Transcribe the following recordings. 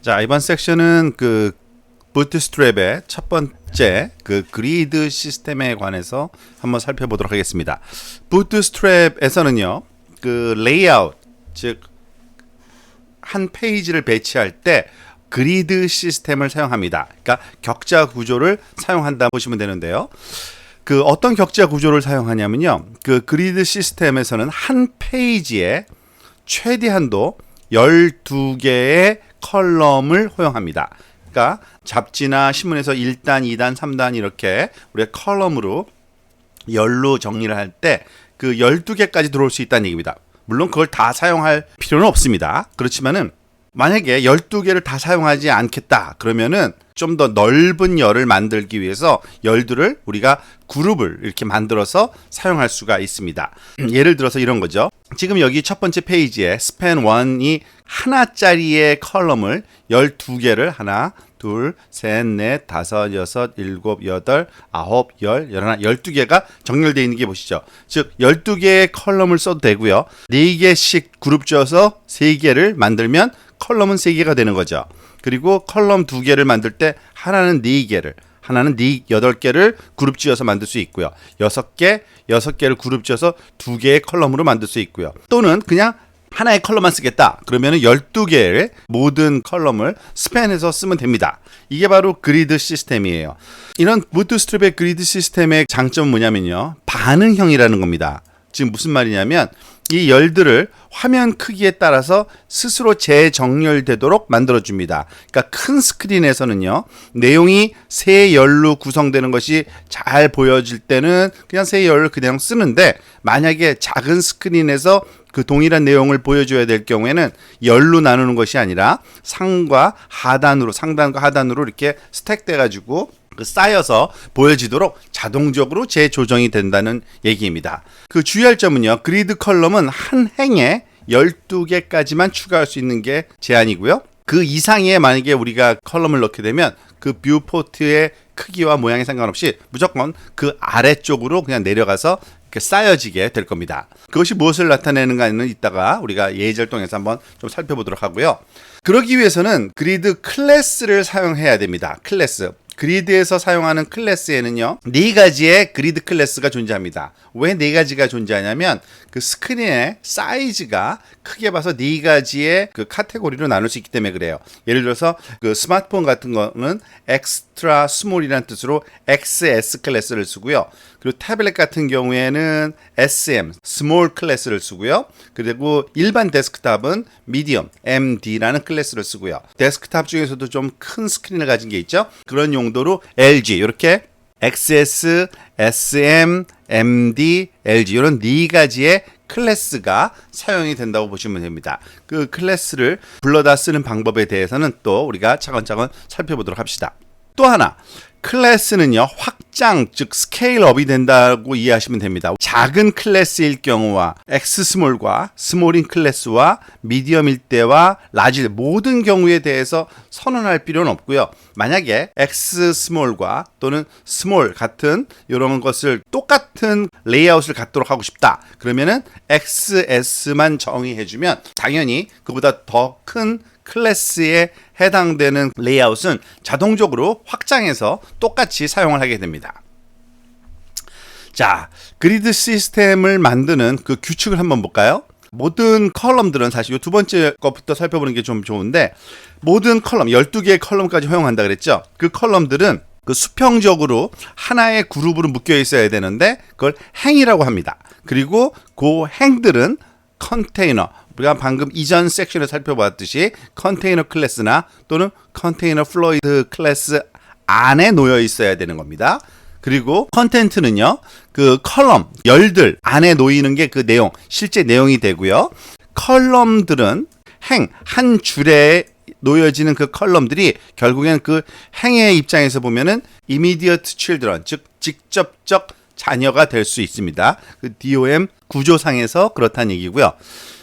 자, 이번 섹션은 그 부트스트랩의 첫 번째 그 그리드 시스템에 관해서 한번 살펴보도록 하겠습니다. 부트스트랩에서는요, 그 레이아웃, 즉 한 페이지를 배치할 때 그리드 시스템을 사용합니다. 그러니까 격자 구조를 사용한다 보시면 되는데요. 그 어떤 격자 구조를 사용하냐면요, 그 그리드 시스템에서는 한 페이지에 최대한도 12개의 컬럼을 허용합니다. 그러니까 잡지나 신문에서 1단, 2단, 3단 이렇게 우리가 컬럼으로 열로 정리를 할 때 그 12개까지 들어올 수 있다는 얘기입니다. 물론 그걸 다 사용할 필요는 없습니다. 그렇지만은 만약에 12개를 다 사용하지 않겠다 그러면은 좀 더 넓은 열을 만들기 위해서 열들을 우리가 그룹을 이렇게 만들어서 사용할 수가 있습니다. 예를 들어서 이런 거죠. 지금 여기 첫 번째 페이지에 스팬 1이 하나짜리의 컬럼을 12개를 하나, 둘, 셋, 넷, 다섯, 여섯, 일곱, 여덟, 아홉, 열, 열하나, 12개가 정렬되어 있는 게 보시죠. 즉 12개의 컬럼을 써도 되고요. 4개씩 그룹 지어서 3개를 만들면 컬럼은 3개가 되는 거죠. 그리고 컬럼 2개를 만들 때 하나는 4개를, 하나는 8개를 그룹 지어서 만들 수 있고요. 6개를 그룹 지어서 2개의 컬럼으로 만들 수 있고요. 또는 그냥 하나의 컬럼만 쓰겠다 그러면은 12개의 모든 컬럼을 스팬해서 쓰면 됩니다. 이게 바로 그리드 시스템이에요. 이런 부트스트랩의 그리드 시스템의 장점은 뭐냐면요, 반응형이라는 겁니다. 지금 무슨 말이냐면 이 열들을 화면 크기에 따라서 스스로 재정렬되도록 만들어줍니다. 그러니까 큰 스크린에서는요, 내용이 세 열로 구성되는 것이 잘 보여질 때는 그냥 세 열을 그냥 쓰는데, 만약에 작은 스크린에서 그 동일한 내용을 보여줘야 될 경우에는 열로 나누는 것이 아니라 상단과 하단으로 이렇게 스택돼가지고 쌓여서 보여지도록 자동적으로 재조정이 된다는 얘기입니다. 그 주의할 점은요, 그리드 컬럼은 한 행에 12개까지만 추가할 수 있는 게 제한이고요. 그 이상에 만약에 우리가 컬럼을 넣게 되면 그 뷰포트의 크기와 모양에 상관없이 무조건 그 아래쪽으로 그냥 내려가서 이렇게 쌓여지게 될 겁니다. 그것이 무엇을 나타내는가는 이따가 우리가 예제를 통해서 한번 좀 살펴보도록 하고요. 그러기 위해서는 그리드 클래스를 사용해야 됩니다. 클래스. 그리드에서 사용하는 클래스에는요, 4가지의 그리드 클래스가 존재합니다. 왜 4가지가 존재하냐면 그 스크린의 사이즈가 크게 봐서 4가지의 그 카테고리로 나눌 수 있기 때문에 그래요. 예를 들어서 그 스마트폰 같은 거는 엑스트라 스몰이라는 뜻으로 XS 클래스를 쓰고요. 그리고 태블릿 같은 경우에는 SM 스몰 클래스를 쓰고요. 그리고 일반 데스크탑은 미디엄 MD라는 클래스를 쓰고요. 데스크탑 중에서도 좀 큰 스크린을 가진 게 있죠. 그런 용도로 LG 이렇게 XS, SM, MD, LG 이런 4가지의 클래스가 사용이 된다고 보시면 됩니다. 그 클래스를 불러다 쓰는 방법에 대해서는 또 우리가 차근차근 살펴보도록 합시다. 또 하나, 클래스는요, 확장, 즉 스케일업이 된다고 이해하시면 됩니다. 작은 클래스일 경우와 X스몰과 스몰인 클래스와 미디엄일 때와 라지 모든 경우에 대해서 선언할 필요는 없고요. 만약에 X스몰과 또는 스몰 같은 이런 것을 똑같은 레이아웃을 갖도록 하고 싶다 그러면은 XS만 정의해주면 당연히 그보다 더 큰 클래스에 해당되는 레이아웃은 자동적으로 확장해서 똑같이 사용을 하게 됩니다. 자, 그리드 시스템을 만드는 그 규칙을 한번 볼까요? 모든 컬럼들은 사실 이 두 번째 것부터 살펴보는 게 좀 좋은데, 모든 컬럼, 12개의 컬럼까지 허용한다 그랬죠? 그 컬럼들은 그 수평적으로 하나의 그룹으로 묶여 있어야 되는데 그걸 행이라고 합니다. 그리고 그 행들은 컨테이너, 우리가 방금 이전 섹션을 살펴봤듯이 컨테이너 클래스나 또는 컨테이너 플로이드 클래스 안에 놓여 있어야 되는 겁니다. 그리고 컨텐트는요, 그 컬럼, 열들 안에 놓이는 게 그 내용, 실제 내용이 되고요. 컬럼들은 한 줄에 놓여지는 그 컬럼들이 결국엔 그 행의 입장에서 보면은 immediate children, 즉 직접적 자녀가 될 수 있습니다. 그 DOM 구조상에서 그렇다는 얘기고요.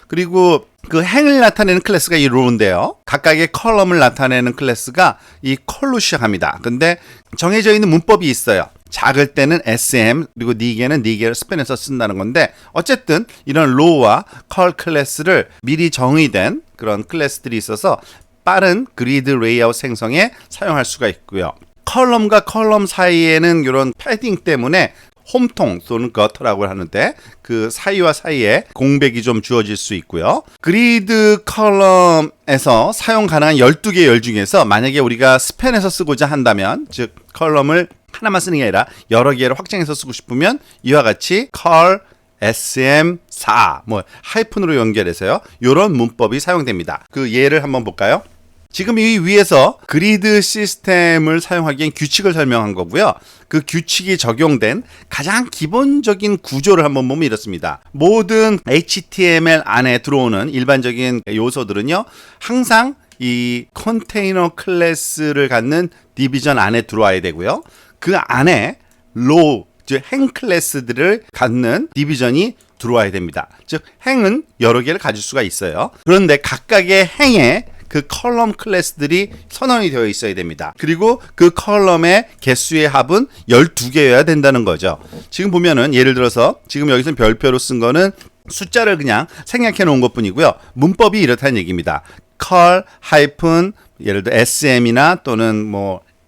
그리고 그 행을 나타내는 클래스가 이 로인데요. 각각의 컬럼을 나타내는 클래스가 이 컬로 시작합니다. 근데 정해져 있는 문법이 있어요. 작을 때는 SM, 그리고 4개를 스팬해서 쓴다는 건데, 어쨌든 이런 로우와 컬 클래스를 미리 정의된 그런 클래스들이 있어서 빠른 그리드 레이아웃 생성에 사용할 수가 있고요. 컬럼과 컬럼 사이에는 이런 패딩 때문에 홈통 또는 거터라고 하는데 그 사이와 사이에 공백이 좀 주어질 수 있고요. 그리드 컬럼에서 사용 가능한 12개 열 중에서 만약에 우리가 스팬에서 쓰고자 한다면, 즉 컬럼을 하나만 쓰는 게 아니라 여러 개를 확장해서 쓰고 싶으면 이와 같이 컬 SM4 하이픈으로 연결해서요. 이런 문법이 사용됩니다. 그 예를 한번 볼까요? 지금 이 위에서 그리드 시스템을 사용하기엔 규칙을 설명한 거고요. 그 규칙이 적용된 가장 기본적인 구조를 한번 보면 이렇습니다. 모든 HTML 안에 들어오는 일반적인 요소들은요, 항상 이 컨테이너 클래스를 갖는 디비전 안에 들어와야 되고요. 그 안에 로우, 즉 행 클래스들을 갖는 디비전이 들어와야 됩니다. 즉 행은 여러 개를 가질 수가 있어요. 그런데 각각의 행에 그 컬럼 클래스들이 선언이 되어 있어야 됩니다. 그리고 그 컬럼의 개수의 합은 12개여야 된다는 거죠. 지금 보면은 예를 들어서 지금 여기서 별표로 쓴 거는 숫자를 그냥 생략해 놓은 것 뿐이고요. 문법이 이렇다는 얘기입니다. 컬 하이픈 예를 들어 SM이나 또는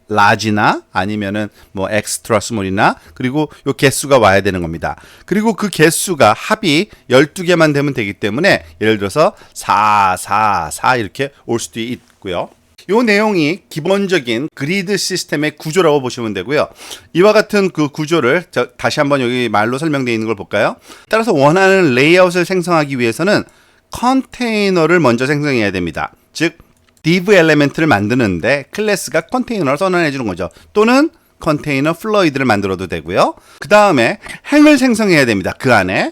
라지나 아니면은 엑스트라 스몰이나 그리고 요 개수가 와야 되는 겁니다. 그리고 그 개수가 합이 12개만 되면 되기 때문에 예를 들어서 4, 4, 4 이렇게 올 수도 있고요. 요 내용이 기본적인 그리드 시스템의 구조라고 보시면 되고요. 이와 같은 그 구조를 다시 한번 여기 말로 설명되어 있는 걸 볼까요? 따라서 원하는 레이아웃을 생성하기 위해서는 컨테이너를 먼저 생성해야 됩니다. 즉 div 엘리멘트를 만드는데 클래스가 컨테이너를 선언해 주는 거죠. 또는 컨테이너 플로이드를 만들어도 되고요. 그 다음에 행을 생성해야 됩니다. 그 안에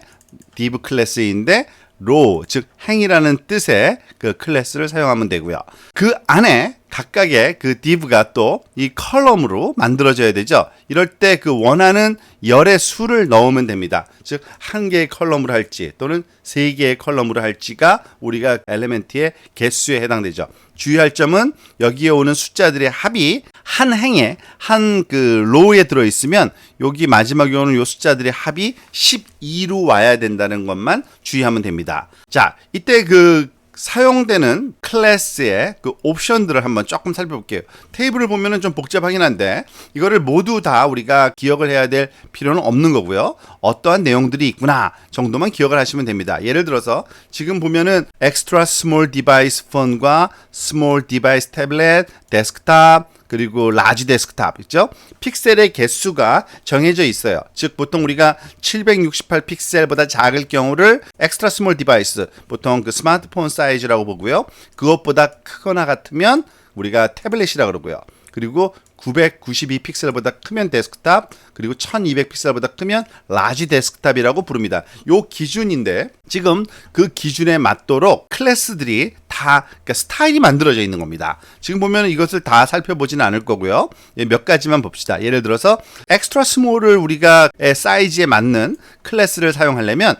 div 클래스인데 row, 즉 행이라는 뜻의 그 클래스를 사용하면 되고요. 그 안에 각각의 그 div가 또 이 컬럼으로 만들어져야 되죠. 이럴 때 그 원하는 열의 수를 넣으면 됩니다. 즉 한 개의 컬럼으로 할지 또는 세 개의 컬럼으로 할지가 우리가 엘리멘트의 개수에 해당되죠. 주의할 점은 여기에 오는 숫자들의 합이 한 행에 한 그 로우에 들어 있으면 여기 마지막에 오는 요 숫자들의 합이 12로 와야 된다는 것만 주의하면 됩니다. 자, 이때 그 사용되는 클래스의 그 옵션들을 한번 조금 살펴볼게요. 테이블을 보면은 좀 복잡하긴 한데 이거를 모두 다 우리가 기억을 해야 될 필요는 없는 거고요. 어떠한 내용들이 있구나 정도만 기억을 하시면 됩니다. 예를 들어서 지금 보면은 extra small device phone과 small device tablet, desktop 그리고 라지 데스크탑 있죠? 픽셀의 개수가 정해져 있어요. 즉 보통 우리가 768 픽셀보다 작을 경우를 엑스트라 스몰 디바이스, 보통 그 스마트폰 사이즈라고 보고요. 그것보다 크거나 같으면 우리가 태블릿이라고 그러고요. 그리고 992 픽셀보다 크면 데스크탑, 그리고 1200 픽셀보다 크면 라지 데스크탑이라고 부릅니다. 요 기준인데 지금 그 기준에 맞도록 클래스들이 다 그러니까 스타일이 만들어져 있는 겁니다. 지금 보면 이것을 다 살펴보지는 않을 거고요. 몇 가지만 봅시다. 예를 들어서 엑스트라 스몰을 우리가 사이즈에 맞는 클래스를 사용하려면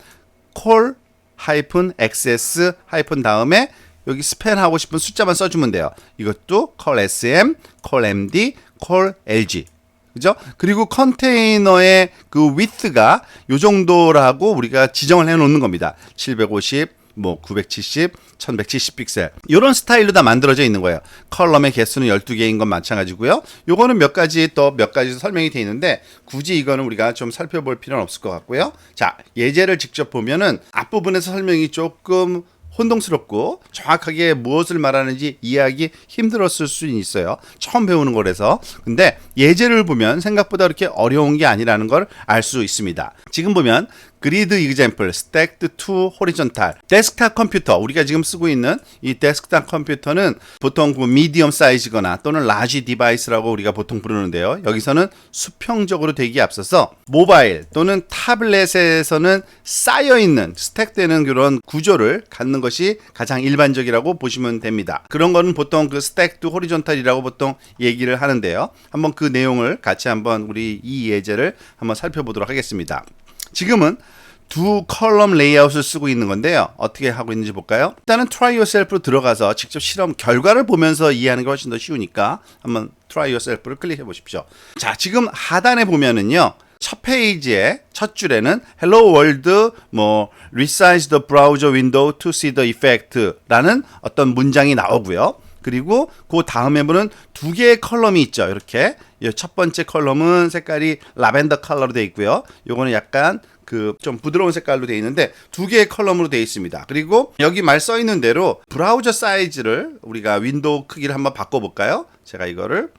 콜 하이픈 XS 하이픈 다음에 여기 스팬 하고 싶은 숫자만 써주면 돼요. 이것도 call SM, call MD, call LG. 그죠? 그리고 컨테이너의 그 width가 요 정도라고 우리가 지정을 해 놓는 겁니다. 750, 970, 1170 픽셀. 이런 스타일로 다 만들어져 있는 거예요. 컬럼의 개수는 12개인 건 마찬가지고요. 요거는 몇 가지 설명이 되어 있는데 굳이 이거는 우리가 좀 살펴볼 필요는 없을 것 같고요. 자, 예제를 직접 보면은 앞부분에서 설명이 조금 혼동스럽고 정확하게 무엇을 말하는지 이해하기 힘들었을 수 있어요. 처음 배우는 거라서. 근데 예제를 보면 생각보다 그렇게 어려운 게 아니라는 걸 알 수 있습니다. 지금 보면 그리드 example, stacked to horizontal. 데스크탑 컴퓨터, 우리가 지금 쓰고 있는 이 데스크탑 컴퓨터는 보통 그 미디엄 사이즈거나 또는 라지 디바이스라고 우리가 보통 부르는데요. 여기서는 수평적으로 되기에 앞서서 모바일 또는 타블렛에서는 쌓여있는 스택되는 그런 구조를 갖는 것이 가장 일반적이라고 보시면 됩니다. 그런 거는 보통 그 stacked to horizontal이라고 보통 얘기를 하는데요. 한번 그 내용을 같이 한번 우리 이 예제를 한번 살펴보도록 하겠습니다. 지금은 두 컬럼 레이아웃을 쓰고 있는 건데요. 어떻게 하고 있는지 볼까요? 일단은 try yourself로 들어가서 직접 실험 결과를 보면서 이해하는 게 훨씬 더 쉬우니까 한번 try yourself를 클릭해 보십시오. 자, 지금 하단에 보면은요. 첫 페이지의 첫 줄에는 Hello World, resize the browser window to see the effect 라는 어떤 문장이 나오고요. 그리고 그 다음에 보는 두 개의 컬럼이 있죠. 이렇게 첫 번째 컬럼은 색깔이 라벤더 컬러로 되어 있고요. 요거는 약간 그 좀 부드러운 색깔로 되어 있는데 두 개의 컬럼으로 되어 있습니다. 그리고 여기 말 써 있는 대로 브라우저 사이즈를 우리가 윈도우 크기를 한번 바꿔볼까요? 제가 이거를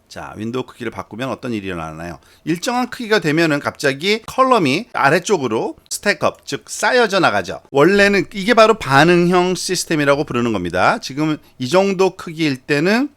자, 윈도우 크기를 바꾸면 어떤 일이 일어나나요? 일정한 크기가 되면은 갑자기 컬럼이 아래쪽으로 스택업, 즉 쌓여져 나가죠. 원래는 이게 바로 반응형 시스템이라고 부르는 겁니다. 지금 이 정도 크기일 때는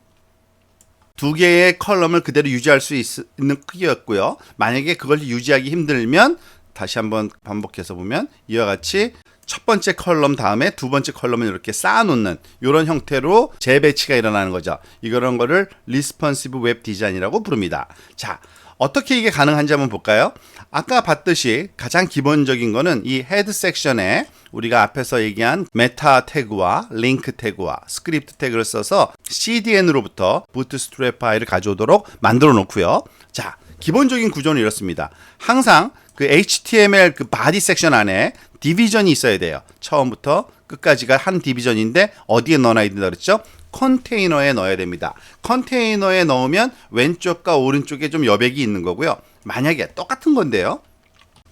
두 개의 컬럼을 그대로 유지할 수 있는 크기였고요. 만약에 그걸 유지하기 힘들면 다시 한번 반복해서 보면 이와 같이 첫 번째 컬럼 다음에 두 번째 컬럼을 이렇게 쌓아놓는 이런 형태로 재배치가 일어나는 거죠. 이런 거를 리스폰시브 웹 디자인이라고 부릅니다. 자, 어떻게 이게 가능한지 한번 볼까요? 아까 봤듯이 가장 기본적인 거는 이 헤드 섹션에 우리가 앞에서 얘기한 메타 태그와 링크 태그와 스크립트 태그를 써서 CDN으로부터 부트스트랩 파일을 가져오도록 만들어 놓고요. 자, 기본적인 구조는 이렇습니다. 항상 그 HTML 그 바디 섹션 안에 디비전이 있어야 돼요. 처음부터 끝까지가 한 디비전인데 어디에 넣어놔야 된다 그랬죠? 컨테이너에 넣어야 됩니다. 컨테이너에 넣으면 왼쪽과 오른쪽에 좀 여백이 있는 거고요. 만약에 똑같은 건데요.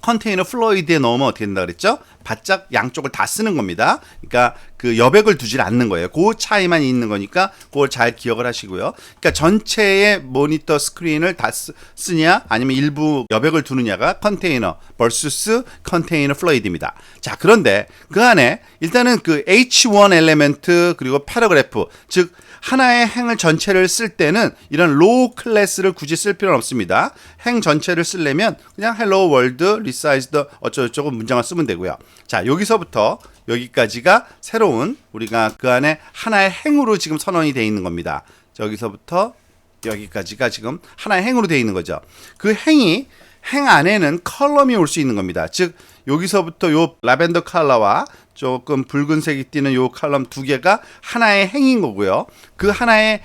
컨테이너 플로이드에 넣으면 어떻게 된다 그랬죠? 바짝 양쪽을 다 쓰는 겁니다. 그러니까 그 여백을 두질 않는 거예요. 그 차이만 있는 거니까 그걸 잘 기억을 하시고요. 그러니까 전체의 모니터 스크린을 다 쓰냐 아니면 일부 여백을 두느냐가 컨테이너 vs 컨테이너 플로이드입니다. 자, 그런데 그 안에 일단은 그 H1 엘리멘트 그리고 패러그래프 즉 하나의 행을 전체를 쓸 때는 이런 로우 클래스를 굳이 쓸 필요는 없습니다. 행 전체를 쓰려면 그냥 hello world resized 어쩌고저쩌고 문장을 쓰면 되고요. 자, 여기서부터 여기까지가 새로운 우리가 그 안에 하나의 행으로 지금 선언이 되어 있는 겁니다. 여기서부터 여기까지가 지금 하나의 행으로 되어 있는 거죠. 그 행이 행 안에는 컬럼이 올 수 있는 겁니다. 즉 여기서부터 요 라벤더 컬러와 조금 붉은색이 띄는 요 컬럼 두 개가 하나의 행인 거고요. 그 하나의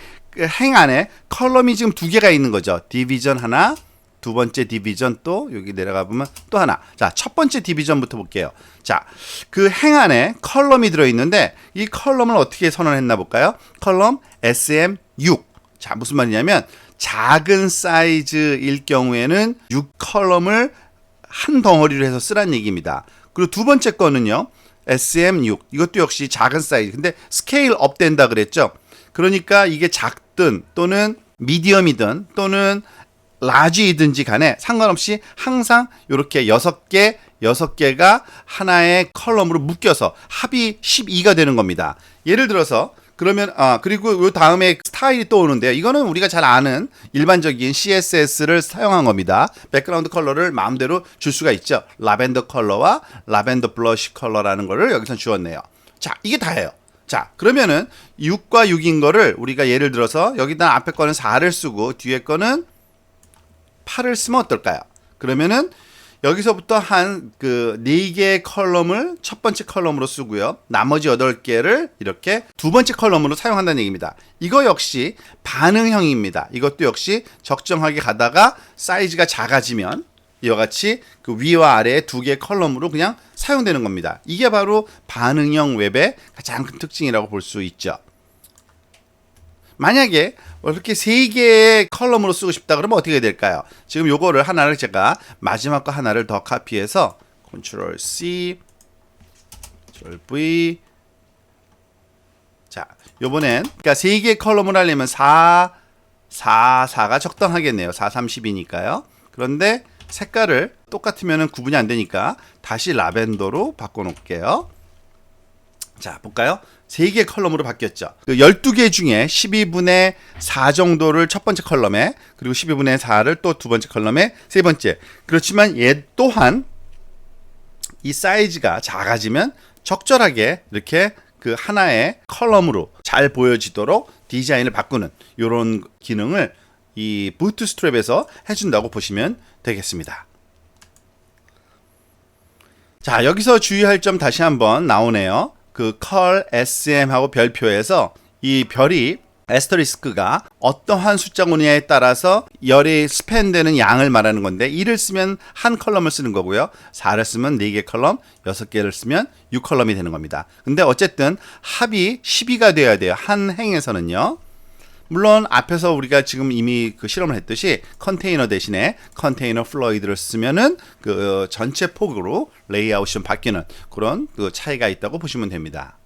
행 안에 컬럼이 지금 두 개가 있는 거죠. 디비전 하나, 두 번째 디비전 또 여기 내려가 보면 또 하나. 자, 첫 번째 디비전부터 볼게요. 자, 그 행 안에 컬럼이 들어 있는데 이 컬럼을 어떻게 선언했나 볼까요? 컬럼 SM6. 자, 무슨 말이냐면 작은 사이즈일 경우에는 6컬럼을 한 덩어리로 해서 쓰란 얘기입니다. 그리고 두 번째 거는요. SM6. 이것도 역시 작은 사이즈. 근데 스케일 업 된다 그랬죠. 그러니까 이게 작든 또는 미디엄이든 또는 라지이든지 간에 상관없이 항상 이렇게 6개가 하나의 컬럼으로 묶여서 합이 12가 되는 겁니다. 예를 들어서 그러면 그리고 요 다음에 스타일이 또 오는데요. 이거는 우리가 잘 아는 일반적인 CSS를 사용한 겁니다. 백그라운드 컬러를 마음대로 줄 수가 있죠. 라벤더 컬러와 라벤더 블러쉬 컬러라는 거를 여기서 주었네요. 자, 이게 다예요. 자, 그러면은 6과 6인 거를 우리가 예를 들어서 여기다 앞에 거는 4를 쓰고 뒤에 거는 8을 쓰면 어떨까요? 그러면은 여기서부터 한 그 4개의 컬럼을 첫 번째 컬럼으로 쓰고요. 나머지 8개를 이렇게 두 번째 컬럼으로 사용한다는 얘기입니다. 이거 역시 반응형입니다. 이것도 역시 적정하게 가다가 사이즈가 작아지면 이와 같이 그 위와 아래의 두 개의 컬럼으로 그냥 사용되는 겁니다. 이게 바로 반응형 웹의 가장 큰 특징이라고 볼 수 있죠. 만약에 이렇게 3개의 컬럼으로 쓰고 싶다 그러면 어떻게 될까요? 지금 요거를 하나를 제가 마지막 거 하나를 더 카피해서 Ctrl C, Ctrl V. 자, 요번엔 그러니까 3개의 컬럼을 하려면 4가 적당하겠네요. 4, 30이니까요. 그런데 색깔을 똑같으면 구분이 안 되니까 다시 라벤더로 바꿔 놓을게요. 자, 볼까요? 3개의 컬럼으로 바뀌었죠. 그 12개 중에 12분의 4 정도를 첫 번째 컬럼에, 그리고 12분의 4를 또 두 번째 컬럼에, 세 번째. 그렇지만 얘 또한 이 사이즈가 작아지면 적절하게 이렇게 그 하나의 컬럼으로 잘 보여지도록 디자인을 바꾸는 이런 기능을 이 부트스트랩에서 해준다고 보시면 되겠습니다. 자, 여기서 주의할 점 다시 한번 나오네요. 그 컬 SM하고 별표에서 이 별이 에스터리스크가 어떠한 숫자구냐에 따라서 열이 스팬되는 양을 말하는 건데 1을 쓰면 한 컬럼을 쓰는 거고요. 4를 쓰면 4개 컬럼, 6개를 쓰면 6컬럼이 되는 겁니다. 근데 어쨌든 합이 12가 돼야 돼요. 한 행에서는요. 물론 앞에서 우리가 지금 이미 그 실험을 했듯이 컨테이너 대신에 컨테이너 플로이드를 쓰면은 그 전체 폭으로 레이아웃이 좀 바뀌는 그런 그 차이가 있다고 보시면 됩니다.